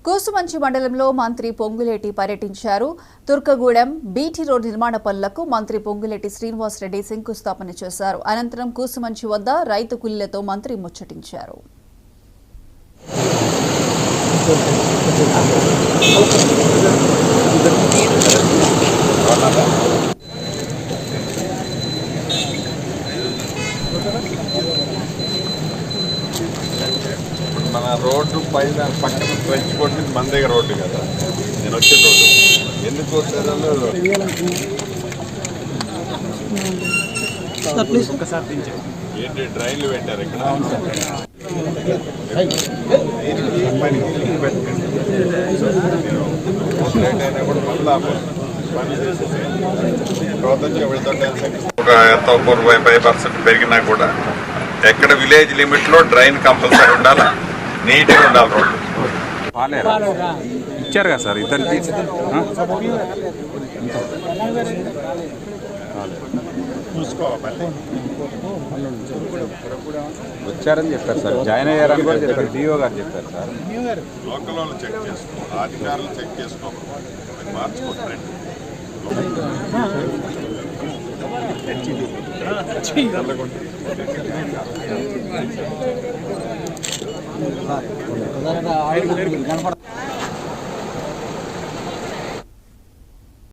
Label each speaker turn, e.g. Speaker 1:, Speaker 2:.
Speaker 1: కూసుమంచి మండలంలో మంత్రి పొంగులేటి పర్యటించారు. తుర్కగూడెం బీటీ రోడ్ నిర్మాణ పనులకు మంత్రి పొంగులేటి శ్రీనివాసరెడ్డి శంకుస్థాపన చేశారు. అనంతరం కూసుమంచి వద్ద రైతు కూలీలతో మంత్రి ముచ్చటించారు.
Speaker 2: మన రోడ్డు పైన పక్కన ఫ్రెంచ్ కొట్టింది మన దగ్గర రోడ్డు కదా, నేను వచ్చే రోడ్డు ఎందుకు ఏంటి డ్రైన్లు పెట్టారు ఇక్కడ. లేట్ అయినా కూడా మళ్ళీ పని చేసేసి ఒక ఎంత 5% పెరిగినా కూడా ఎక్కడ విలేజ్ లిమిట్లో డ్రైన్ కంపల్సరీ ఉండాలి, నీట్గా ఉండాలి రోడ్డు.
Speaker 3: ఇచ్చారు కదా సార్ ఇద్దరికి వచ్చారని చెప్పారు సార్, జాయిన్ అయ్యారని కూడా చెప్పారు, డిఓ గారు చెప్పారు సార్.
Speaker 2: లోకల్ వాళ్ళు చెక్ చేసుకో, అధికారులు చెక్ చేసుకో, మార్చుకుంటారు.
Speaker 4: కనపడ